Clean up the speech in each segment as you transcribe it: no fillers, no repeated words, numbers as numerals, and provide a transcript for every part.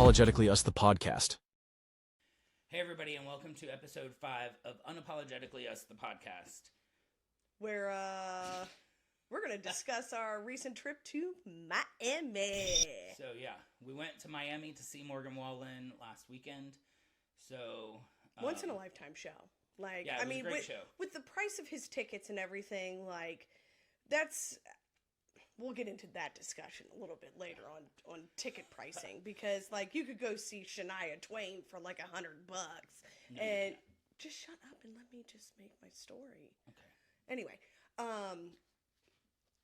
Unapologetically Us, the podcast. Hey everybody, and welcome to episode 5 of Unapologetically Us, the podcast. Where we're going to discuss our recent trip to Miami. So yeah, we went to Miami to see Morgan Wallen last weekend. So once in a lifetime show. Like, yeah, it was a great show. With the price of his tickets and everything, like, that's... We'll get into that discussion a little bit later on ticket pricing, because like you could go see Shania Twain for like $100, and just shut up and let me just make my story. Okay. Anyway,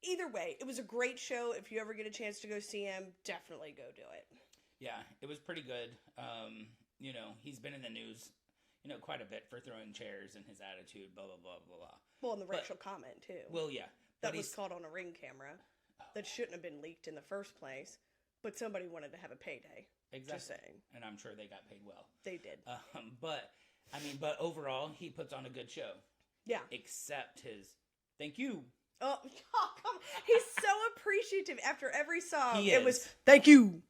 either way, it was a great show. If you ever get a chance to go see him, definitely go do it. Yeah, it was pretty good. You know, he's been in the news, quite a bit for throwing chairs and his attitude, blah blah blah blah blah. Well, and the racial comment too. Well, yeah, that was caught on a Ring camera. That shouldn't have been leaked in the first place, but somebody wanted to have a payday. Exactly. Just saying. And I'm sure they got paid well. They did. But overall, he puts on a good show. Yeah. Except his thank you. Oh, come on. He's so appreciative after every song. It was thank you.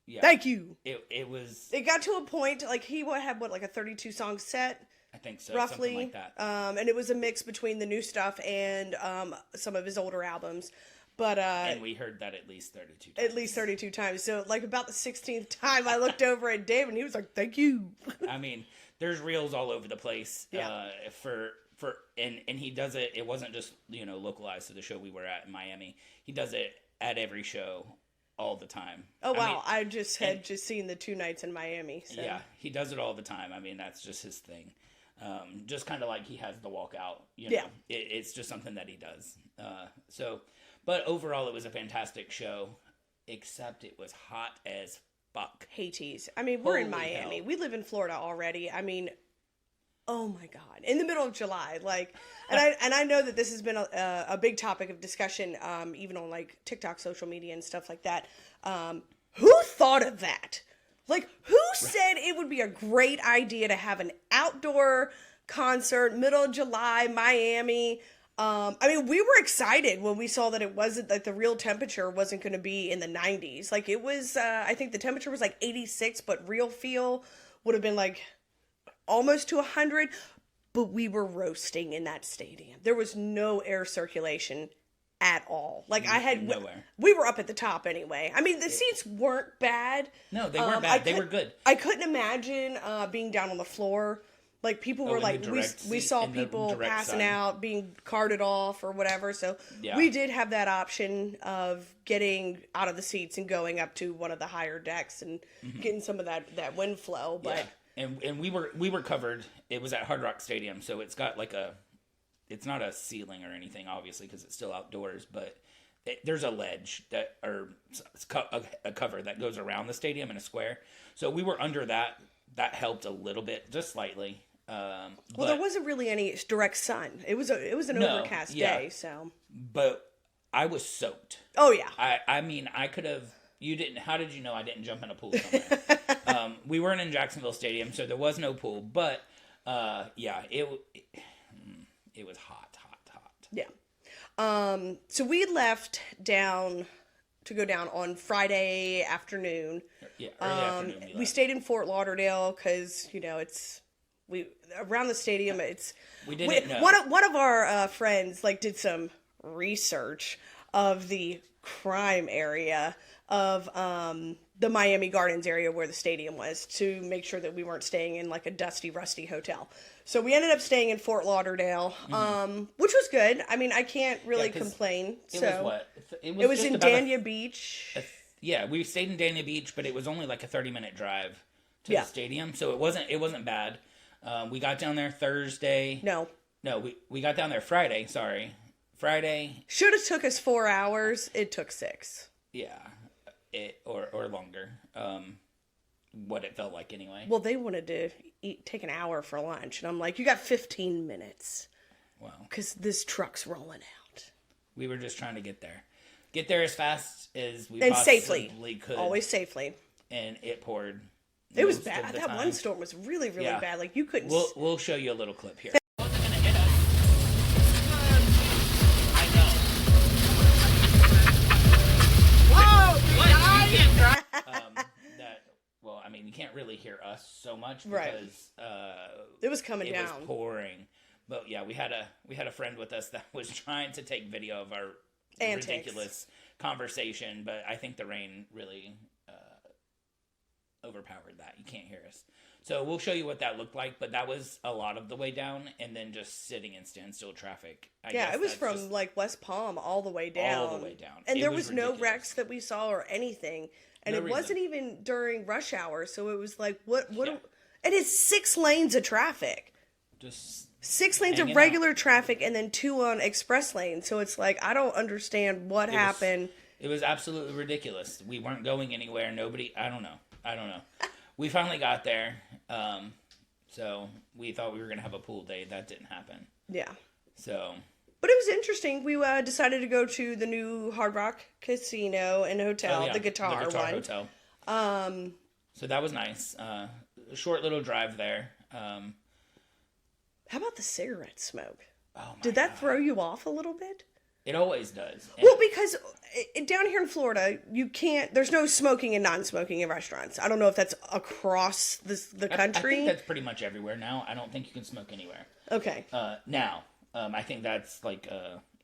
Yeah. Thank you. It was. It got to a point like he had like a 32 song set. I think so. Roughly. Something like that. And it was a mix between the new stuff and some of his older albums. But and we heard that at least 32 times. At least 32 times. So, like, about the 16th time, I looked over at Dave, and he was like, thank you. I mean, there's reels all over the place. Yeah. And he does it. It wasn't just, localized to the show we were at in Miami. He does it at every show all the time. Oh, wow. I just had seen the 2 nights in Miami. So. Yeah, he does it all the time. I mean, that's just his thing. Just kind of like he has the walkout. Yeah. It's just something that he does. But overall, it was a fantastic show, except it was hot as fuck. Hades. I mean, we're Holy in Miami. hell. We live in Florida already. I mean, oh my God. In the middle of July. Like, and I know that this has been a big topic of discussion, even on like TikTok, social media and stuff like that. Who thought of that? Like, who said it would be a great idea to have an outdoor concert, middle of July, Miami? I mean, we were excited when we saw that it wasn't, like, the real temperature wasn't going to be in the 90s. Like, it was, I think the temperature was, like, 86, but real feel would have been, like, almost to 100. But we were roasting in that stadium. There was no air circulation at all. Like, nowhere. We were up at the top anyway. I mean, the seats weren't bad. No, they weren't bad. They were good. I couldn't imagine being down on the floor. Like, people were like, we saw people passing out, being carted off or whatever. So we did have that option of getting out of the seats and going up to one of the higher decks and getting some of that wind flow. But and we were covered. It was at Hard Rock Stadium, so it's got like it's not a ceiling or anything, obviously, because it's still outdoors. But there's a ledge a cover that goes around the stadium in a square. So we were under that. That helped a little bit, just slightly. Well, there wasn't really any direct sun. It was an overcast day, so. But I was soaked. Oh yeah. I mean, I could have. You didn't. How did you know I didn't jump in a pool somewhere? We weren't in Jacksonville Stadium, so there was no pool. But it was hot. Yeah. So we left to go down on Friday afternoon. Yeah, early afternoon. We stayed in Fort Lauderdale because around the stadium. We didn't know. One of our friends did some research of the crime area of the Miami Gardens area where the stadium was to make sure that we weren't staying in like a dusty, rusty hotel. So we ended up staying in Fort Lauderdale, which was good. I mean, I can't really complain. It was what? It was in Dania Beach. We stayed in Dania Beach, but it was only like a 30-minute drive to the stadium, so it wasn't bad. We got down there Thursday. No, we got down there Friday. Sorry, Friday. Should have took us 4 hours. It took 6. Yeah, or longer. What it felt like anyway. Well, they wanted to take an hour for lunch, and I'm like, you got 15 minutes. Wow. Because this truck's rolling out. We were just trying to get there as fast as we possibly could. Always safely. And it poured. It was bad. That one storm was really, really bad. Like, you couldn't... We'll show you a little clip here. can't really hear us so much Right. because It was coming down. It was pouring. But yeah, we had a friend with us that was trying to take video of our Antics. ridiculous conversation, but I think the rain really overpowered that. You can't hear us. So we'll show you what that looked like, but that was a lot of the way down, and then just sitting in standstill traffic. I guess it was that's from just like West Palm all the way down. all the way down. And It there was no ridiculous. wrecks that we saw or anything. And No it reason. wasn't even during rush hour, so it was like what Yeah. and it's 6 lanes of traffic. Just 6 lanes of Hanging regular traffic and then 2 on express lanes. So it's like I don't understand what happened. It was absolutely ridiculous. We weren't going anywhere. I don't know. We finally got there. So we thought we were going to have a pool day. That didn't happen. Yeah. So, But it was interesting. We decided to go to the new Hard Rock Casino and Hotel, the guitar one. Hotel. So that was nice. A short little drive there. How about the cigarette smoke? Oh my Did that God. throw you off a little bit? It always does. And Well, because down here in Florida, there's no smoking and non-smoking in restaurants. I don't know if that's across the I country. think that's pretty much everywhere now. I don't think you can smoke anywhere. Okay. Now, I think that's like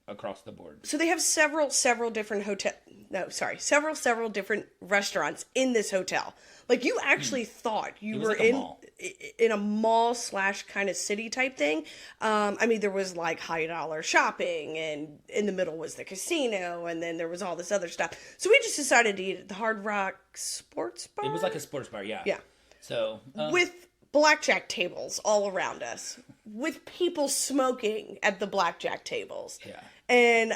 across the board. So they have several different several different restaurants in this hotel. Like you actually thought you It was were like a mall. in a mall / kind of city type thing. I mean, there was like high dollar shopping, and in the middle was the casino, and then there was all this other stuff. So we just decided to eat at the Hard Rock Sports Bar. It was like a sports bar, yeah. Yeah. So With blackjack tables all around us, with people smoking at the blackjack tables. Yeah. And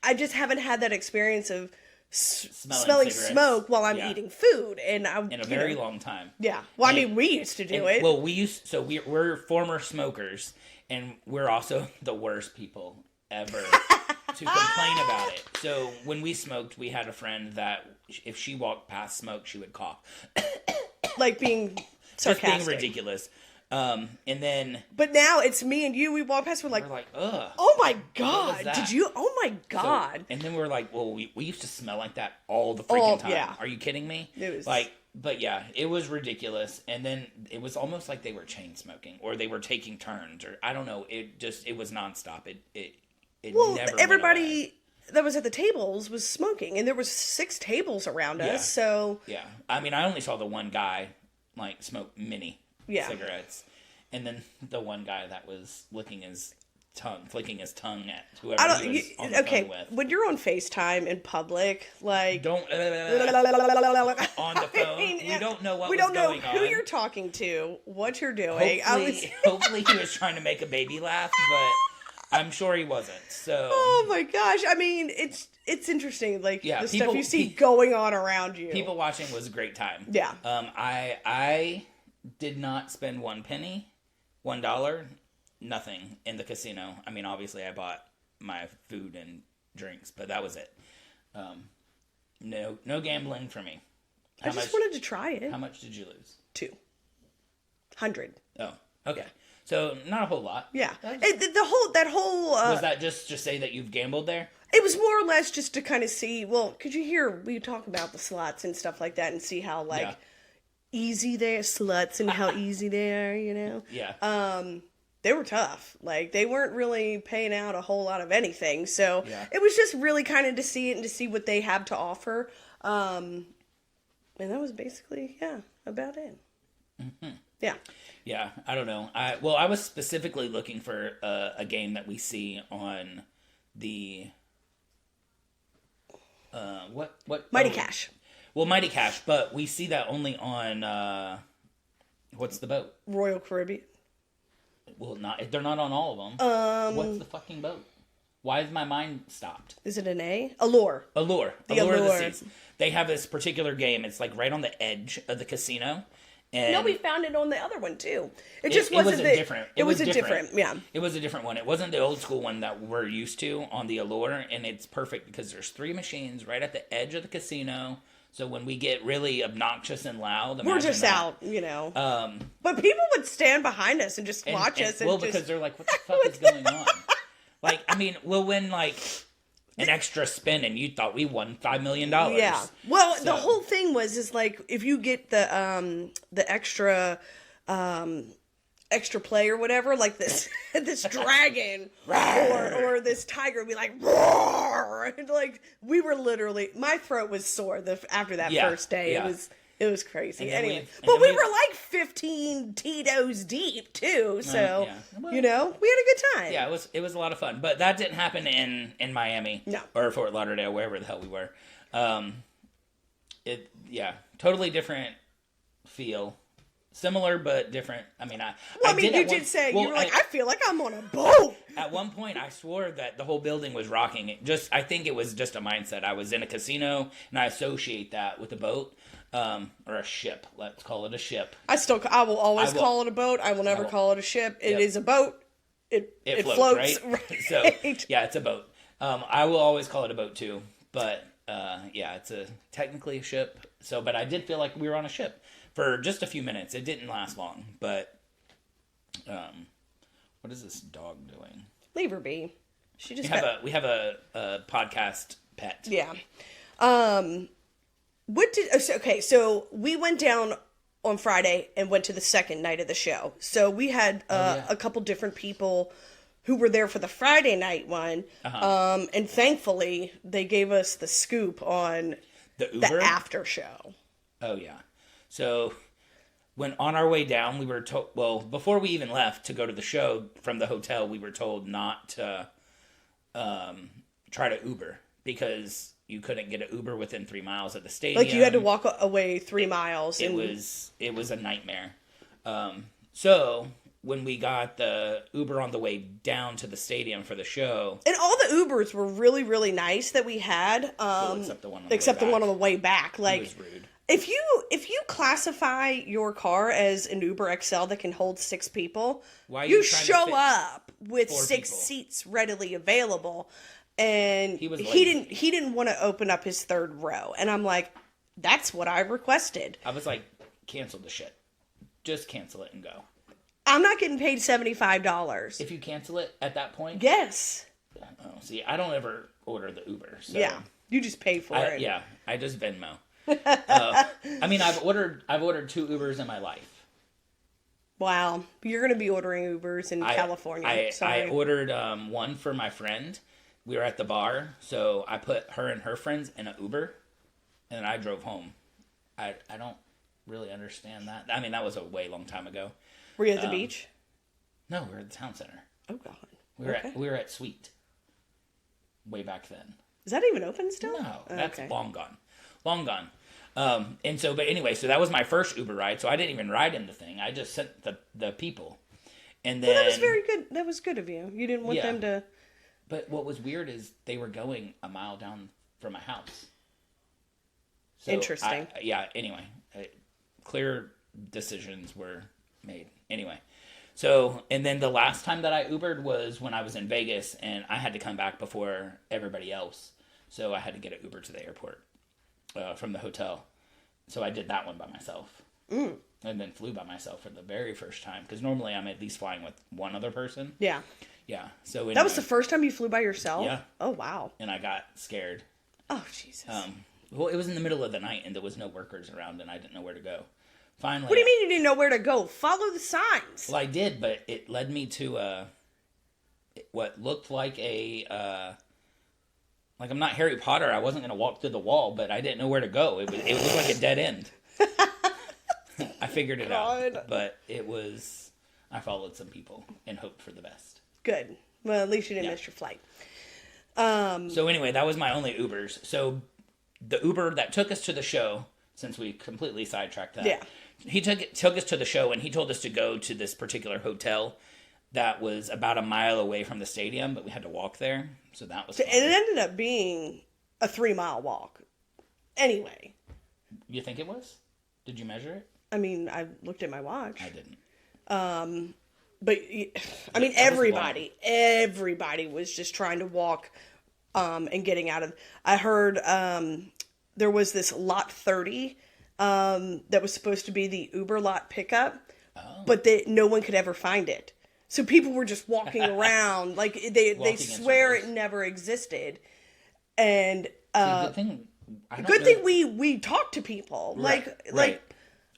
I just haven't had that experience of cigarettes. smelling smoke while I'm Yeah. eating food. And in a very long time. Yeah. Well, I And- mean, we used to do it. Well, we're former smokers, and we're also the worst people ever to complain about it. So when we smoked, we had a friend that if she walked past smoke, she would cough. Like being Just sarcastic. being ridiculous. And then But now it's me and you. We walk past, we're like, we're like, ugh. oh my God. that? Did you? Oh my God. And then we're like, well, we used to smell like that all the freaking time. yeah. Are you kidding me? It was- like, but yeah, it was ridiculous. And then it was almost like they were chain smoking or they were taking turns or I don't know. It was nonstop. It Well, never went away. everybody that was at the tables was smoking, and there was 6 tables around Yeah. us. So Yeah. I mean, I only saw the one guy like smoke mini Yeah. cigarettes. And then the one guy that was flicking his tongue at whoever I don't. he was on the Okay, phone with. when you're on FaceTime in public, like Don't on the phone. We don't know what we was don't know going who on. you're talking to, what you're doing. Hopefully he was trying to make a baby laugh, but I'm sure he wasn't. So Oh my gosh! I mean, it's interesting, like Yeah, the people- stuff you see going on around you. people watching was a great time. Yeah. I did not spend one penny, $1, nothing in the casino. I mean, obviously I bought my food and drinks, but that was it. No gambling for me. I just wanted to try it. How much did you lose? 200. Oh, okay. So not a whole lot. Yeah. That That whole. was that just to say that you've gambled there? It was more or less just to kind of see. Well, could you hear we talk about the slots and stuff like that, and see how like Yeah. easy they're sluts and how easy they are. You know. Yeah. They were tough. Like, they weren't really paying out a whole lot of anything. So Yeah. it was just really kind of to see it and to see what they have to offer. And that was basically, about it. Mm-hmm. Yeah. Yeah, I don't know. I was specifically looking for a game that we see on the what Mighty Cash. Well, Mighty Cash, but we see that only on what's the boat? Royal Caribbean. Well, they're not on all of them. What's the fucking boat? Why is my mind stopped? Is it an A? Allure. Allure. The Allure of the Allure. Seas. They have this particular game. It's like right on the edge of the casino. And No, we found it on the other one too. It just wasn't was a the, different. It was a different, yeah. It was a different one. It wasn't the old school one that we're used to on the Allure, and it's perfect because there's 3 machines right at the edge of the casino. So when we get really obnoxious and loud, We're imagine just that. out, you know. But people would stand behind us and just watch us. And well, just, because they're like, "What the fuck is going on?" Like, I mean, we'll win like an extra spin, and you thought we won $5 million. Yeah. Well, the whole thing is like, if you get the extra play or whatever, like this this dragon or this tiger would be like roar, and like we were literally, my throat was sore after that first day. It was crazy. Anyway, but we were like 15 Tito's deep too, so well, we had a good time. Yeah, it was a lot of fun, but that didn't happen in Miami, or Fort Lauderdale, wherever the hell we were. Totally different feel. Similar but different. I mean, you did say you were like, I feel like I'm on a boat. At one point, I swore that the whole building was rocking. I think it was just a mindset. I was in a casino, and I associate that with a boat, or a ship. Let's call it a ship. I will always call it a boat. I will never call it a ship. It is a boat. It floats. Right? So yeah, it's a boat. I will always call it a boat too. But it's technically a ship. So, but I did feel like we were on a ship for just a few minutes. It didn't last long, but what is this dog doing? Leave her be. She just we have a podcast pet. Yeah. So we went down on Friday and went to the second night of the show. So we had a couple different people who were there for the Friday night one. And thankfully they gave us the scoop on the after show. Oh yeah. So when on our way down, we were told, well, before we even left to go to the show from the hotel, we were told not to try to Uber because you couldn't get an Uber within 3 miles of the stadium. Like you had to walk away 3 miles. It was a nightmare. So when we got the Uber on the way down to the stadium for the show, and all the Ubers were really, really nice that we had, except the one on the way back. Like, it was rude. If you classify your car as an Uber XL that can hold 6 people, you show up with 6 seats readily available. And he didn't want to open up his third row. And I'm like, that's what I requested. I was like, cancel the shit. Just cancel it and go. I'm not getting paid $75. If you cancel it at that point? Yes. Oh, see, I don't ever order the Uber. So yeah, you just pay for it. Yeah, I just Venmo. I mean, I've ordered 2 Ubers in my life. Wow, you're going to be ordering Ubers in California. I ordered one for my friend. We were at the bar, so I put her and her friends in an Uber, and then I drove home. I don't really understand that. I mean, that was a way long time ago. Were you at the beach? No, we were at the town center. Oh God, we were at Sweet. Way back then. Is that even open still? No, that's long gone. Long gone. But anyway, so that was my first Uber ride. So I didn't even ride in the thing. I just sent the people. And then, well, that was very good. That was good of you. You didn't want them to. But what was weird is they were going a mile down from my house. So interesting. Anyway, clear decisions were made. Anyway. So, and then the last time that I Ubered was when I was in Vegas, and I had to come back before everybody else. So I had to get an Uber to the airport from the hotel. So I did that one by myself. And then flew by myself for the very first time. Because normally I'm at least flying with one other person. Yeah. Yeah. So anyway, that was the first time you flew by yourself? Yeah. Oh, wow. And I got scared. Oh, Jesus. Well, it was in the middle of the night, and there was no workers around, and I didn't know where to go. Finally. What do you mean you didn't know where to go? Follow the signs. Well, I did, but it led me to what looked like like I'm not Harry Potter. I wasn't going to walk through the wall, but I didn't know where to go. It looked like a dead end. I figured it out, but I followed some people and hoped for the best. Good. Well, at least you didn't miss your flight. So anyway, that was my only Ubers. So the Uber that took us to the show, since we completely sidetracked that, he took us to the show, and he told us to go to this particular hotel that was about a mile away from the stadium, but we had to walk there. So that was fun. And it ended up being a 3-mile walk. Anyway. You think it was? Did you measure it? I mean, I looked at my watch. I didn't. But I mean, everybody was just trying to walk, and getting out of. I heard there was this lot 30 that was supposed to be the Uber lot pickup, but no one could ever find it. So people were just walking around like they swear it never existed. And good thing. Good thing we talked to people. Like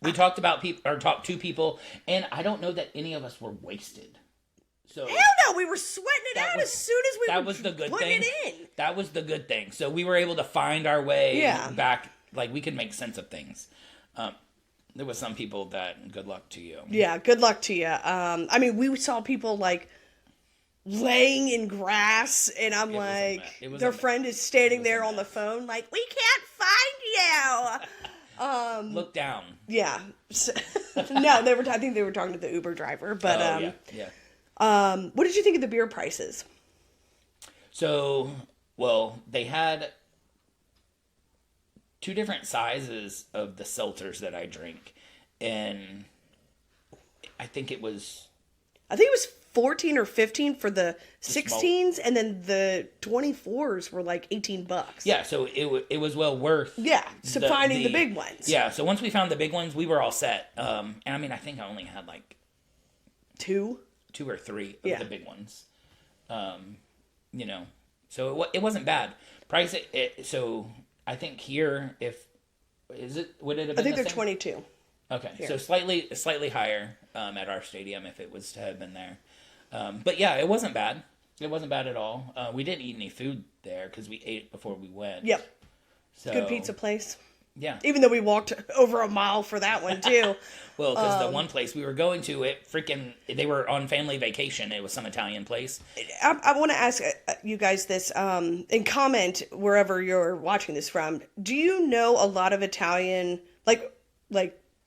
we talked about people or talked to people, and I don't know that any of us were wasted. So hell no, we were sweating it out as soon as we were putting it in. That was the good thing. So we were able to find our way back. Like, we could make sense of things. There was some people that, good luck to you. Yeah, good luck to you. I mean, we saw people, like, laying in grass, and I'm like, their friend is standing there on the phone, like, we can't find you. Look down. Yeah. No, I think they were talking to the Uber driver, but, what did you think of the beer prices? So, well, they had 2 different sizes of the seltzers that I drink, and I think it was 14 or 15 for the 16s, and then the 24s were like $18. Yeah, so it was well worth. Yeah, so finding the big ones. Yeah, so once we found the big ones, we were all set. And I mean, I think I only had like 2 or 3 of the big ones. So it wasn't bad. Price so I think here, would it have been I think the they're same? 22. Okay, here. So slightly higher at our stadium if it was to have been there. But yeah, it wasn't bad. It wasn't bad at all. We didn't eat any food there because we ate before we went. Yep. So, good pizza place. Yeah. Even though we walked over a mile for that one too. Well, because the one place we were going to, they were on family vacation. It was some Italian place. I want to ask you guys this, and comment wherever you're watching this from. Do you know a lot of Italian, like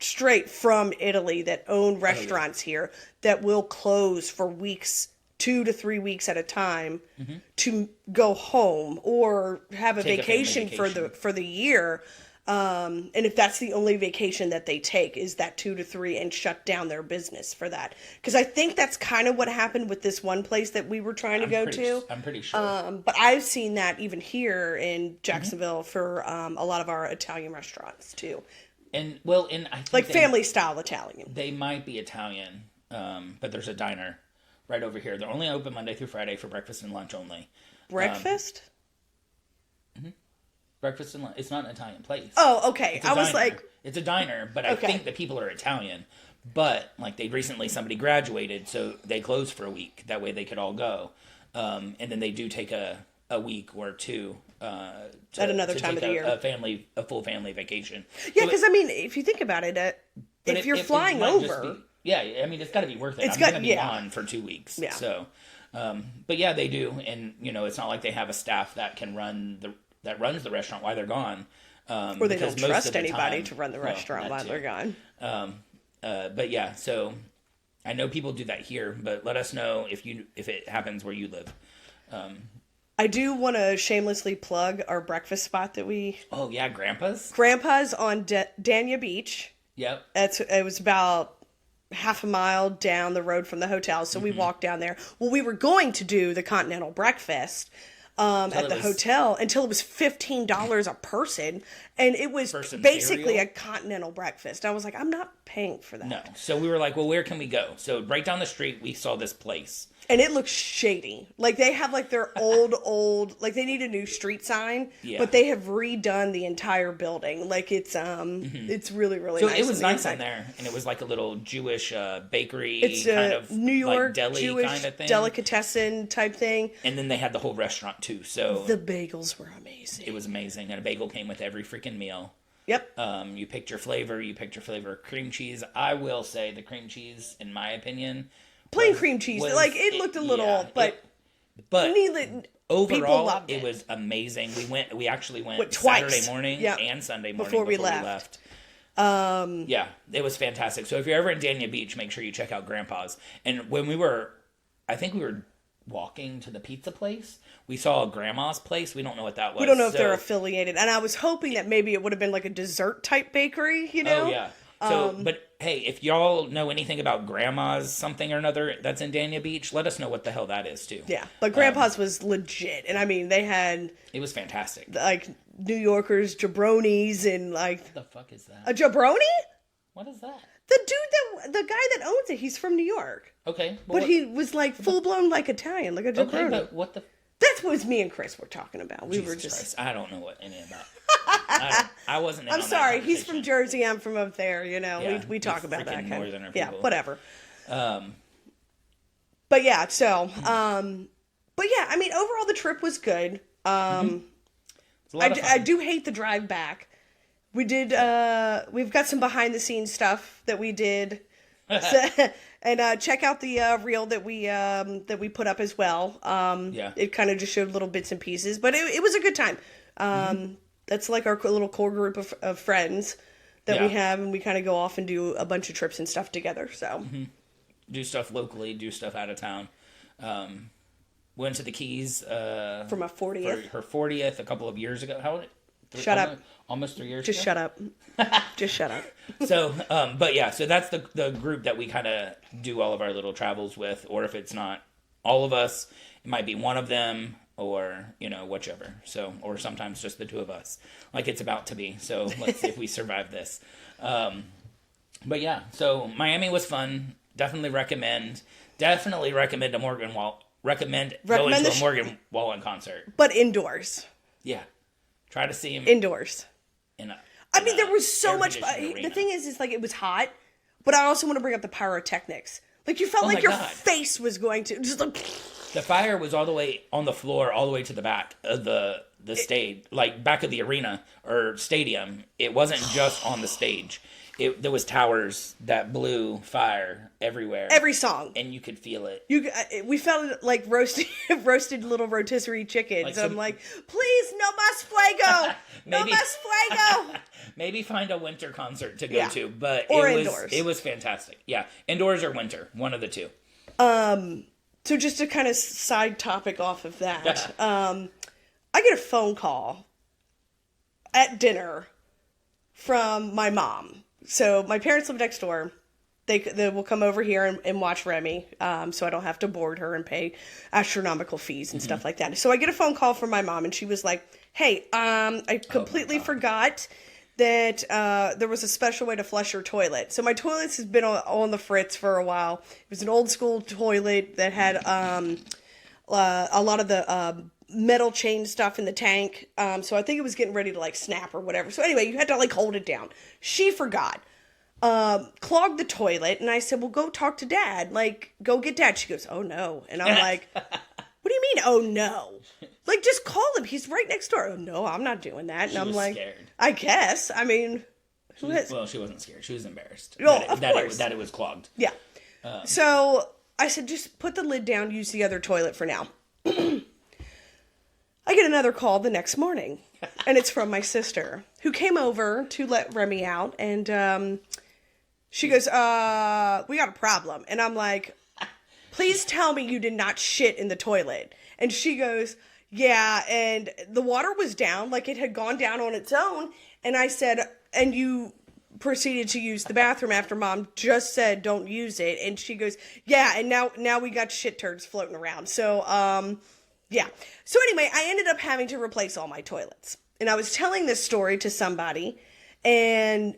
straight from Italy, that own restaurants here that will close for weeks, 2 to 3 weeks at a time, to go home or have a vacation for the year? And if that's the only vacation that they take is that 2 to 3 and shut down their business for that. Because I think that's kind of what happened with this one place that we were trying to go to. I'm pretty sure. But I've seen that even here in Jacksonville for a lot of our Italian restaurants too. And I think like family style Italian. They might be Italian, but there's a diner right over here. They're only open Monday through Friday for breakfast and lunch only. Breakfast? Breakfast and lunch. It's not an Italian place. Oh, okay. I was like... It's a diner, but I think the people are Italian. But, like, somebody graduated, so they closed for a week. That way they could all go. And then they do take a week or 2 at another time of the year. A full family vacation. Yeah, because, I mean, if you think about it, if you're flying over... I mean, it's got to be worth it. I'm going to be on for 2 weeks. Yeah. So, but yeah, they do. And, it's not like they have a staff that can that runs the restaurant while they're gone. Or they don't trust anybody to run the restaurant while they're gone. But yeah, so I know people do that here, but let us know if it happens where you live. I do want to shamelessly plug our breakfast spot that we... Oh, yeah, Grandpa's? Grandpa's on Dania Beach. Yep. It was about half a mile down the road from the hotel, so we walked down there. Well, we were going to do the continental breakfast at the hotel until it was $15 a person, and it was basically a continental breakfast. I was like, I'm not paying for that. No. So we were like, well, where can we go? So right down the street, we saw this place. And it looks shady. Like, they have, like, their old, like, they need a new street sign, but they have redone the entire building. Like, it's really, really nice. So it was nice in there, and it was like a little Jewish bakery, it's kind of New York, like deli Jewish kind of thing. Delicatessen type thing. And then they had the whole restaurant, too, so... The bagels were amazing. It was amazing, and a bagel came with every freaking meal. Yep. You picked your flavor of cream cheese. I will say the cream cheese, in my opinion... Plain cream cheese. It looked a little, but overall, it was amazing. We actually went twice. Saturday morning and Sunday morning before we left. Yeah, it was fantastic. So if you're ever in Dania Beach, make sure you check out Grandpa's. And when I think we were walking to the pizza place, we saw a grandma's place. We don't know what that was. We don't know if they're affiliated. And I was hoping that maybe it would have been like a dessert type bakery, Oh, yeah. So, but hey, if y'all know anything about Grandma's something or another that's in Dania Beach, let us know what the hell that is too. Yeah, but Grandpa's was legit, and I mean they had... It was fantastic. Like New Yorkers, jabronis, and like... What the fuck is that? A jabroni? What is that? The guy that owns it, he's from New York. Okay. But he was like full blown like Italian, like a jabroni. Okay, but what the... That's was me and Chris were talking about. We were just. Christ, I don't know what any about. I wasn't. I'm sorry. He's from Jersey. I'm from up there. You know, yeah, we talk about that. Northerner yeah, people. whatever. But yeah, so but yeah, I mean, overall the trip was good. I do hate the drive back. We did. We've got some behind the scenes stuff that we did. And check out the reel that we put up as well. It kind of just showed little bits and pieces, but it was a good time. That's like our little core group of friends that we have, and we kind of go off and do a bunch of trips and stuff together. So do stuff locally, do stuff out of town. Went to the Keys for my 40th. For her 40th a couple of years ago. How? Shut up. Almost 3 years. Just ago? shut up. Just shut up. So, but yeah, so that's the group that we kind of do all of our little travels with, or if it's not all of us, it might be one of them, or whichever. So, or sometimes just the two of us, like it's about to be. So let's see if we survive this. But yeah, so Miami was fun. Definitely recommend a Morgan Wallen. Recommend going to a Morgan Wallen concert, but indoors. Yeah, try to see him indoors. There was so much. The thing is like it was hot, but I also want to bring up the pyrotechnics. Like you felt like your face was going to just like. The fire was all the way on the floor, all the way to the back of the stage, like back of the arena or stadium. It wasn't just on the stage. There was towers that blew fire everywhere. Every song. And you could feel it. We felt it like roasted little rotisserie chickens. I'm like, please, no más fuego. No más fuego. Maybe find a winter concert to go to. But indoors. It was fantastic. Yeah. Indoors or winter. One of the two. So just to kind of side topic off of that. I get a phone call at dinner from my mom. So my parents live next door. They will come over here and watch Remy, so I don't have to board her and pay astronomical fees and stuff like that. So I get a phone call from my mom, and she was like, hey, I completely forgot that there was a special way to flush your toilet. So my toilets has been on the fritz for a while. It was an old school toilet that had a lot of the metal chain stuff in the tank. So I think it was getting ready to like snap or whatever. So anyway, you had to like hold it down. She forgot. Clogged the toilet, and I said, well, go talk to Dad. Like, go get Dad. She goes, oh no. And I'm like, what do you mean, oh no? Like, just call him. He's right next door. Oh no, I'm not doing that. And I'm like, scared. I guess. I mean, she wasn't scared. She was embarrassed. Of course. That it was clogged. Yeah. So I said, just put the lid down, use the other toilet for now. I get another call the next morning, and it's from my sister, who came over to let Remy out, and she goes, we got a problem. And I'm like, please tell me you did not shit in the toilet. And she goes, yeah, and the water was down, like it had gone down on its own. And I said, and you proceeded to use the bathroom after Mom just said don't use it. And she goes, yeah, and now we got shit turds floating around. So, yeah. So anyway, I ended up having to replace all my toilets. And I was telling this story to somebody, and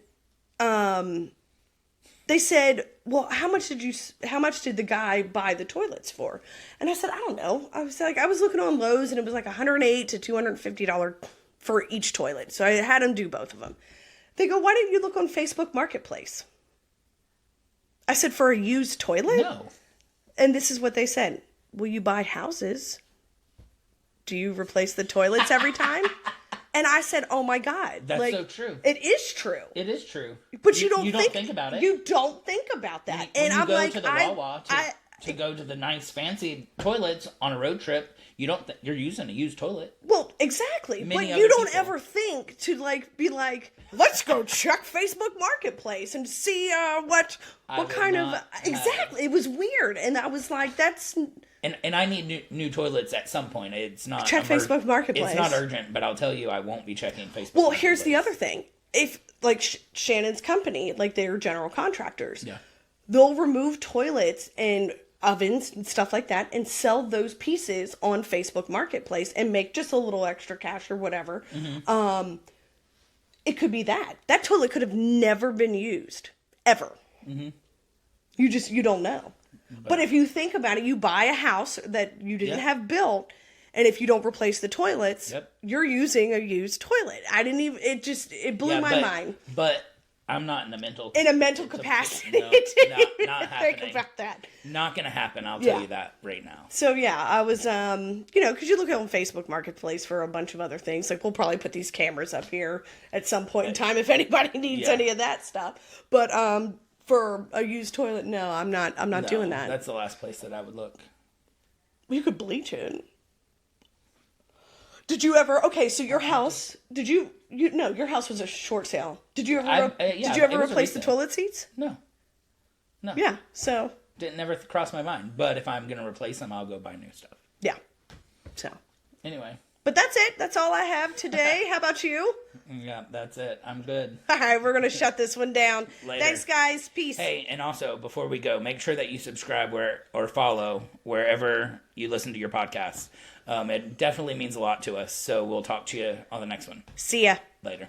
they said, well, how much did the guy buy the toilets for? And I said, I don't know. I was looking on Lowe's, and it was like $108 to $250 for each toilet. So I had him do both of them. They go, why didn't you look on Facebook Marketplace? I said, for a used toilet? No. And this is what they said. Will you buy houses? Do you replace the toilets every time? And I said, oh my God. That's so true. It is true. It is true. But you don't think about it. You don't think about that. When I'm like, to the Wawa to go to the nice fancy toilets on a road trip, you're using a used toilet. Well, exactly. But you don't ever think to be like, let's go check Facebook Marketplace and see what kind of exactly. It was weird, and I was like, that's. And I need new toilets at some point. It's not check Facebook Marketplace. It's not urgent, but I'll tell you, I won't be checking Facebook. Well, here's the other thing: if like Shannon's company, like they're general contractors, they'll remove toilets and ovens and stuff like that and sell those pieces on Facebook Marketplace and make just a little extra cash or whatever. Mm-hmm. It could be that toilet could have never been used ever. Mm-hmm. You don't know. But if you think about it, you buy a house that you didn't have built, And if you don't replace the toilets, Yep. you're using a used toilet. I didn't even, it blew my mind. But I'm not in a mental capacity no, to not even happening. think about that. Not gonna happen. I'll tell you that right now. So yeah, I was, because you look on Facebook Marketplace for a bunch of other things. Like we'll probably put these cameras up here at some point in time if anybody needs any of that stuff. But for a used toilet, no, I'm not doing that. That's the last place that I would look. You could bleach it. Did you ever? Okay, so your house. Did you? No, your house was a short sale. Did you ever? Did you ever replace the toilet seats? No. Yeah. So. Didn't never cross my mind. But if I'm gonna replace them, I'll go buy new stuff. Yeah. So. Anyway. But that's it. That's all I have today. How about you? Yeah, that's it. I'm good. All right, we're gonna shut this one down. Later. Thanks, guys. Peace. Hey, and also before we go, make sure that you subscribe or follow wherever you listen to your podcasts. It definitely means a lot to us. So we'll talk to you on the next one. See ya. Later.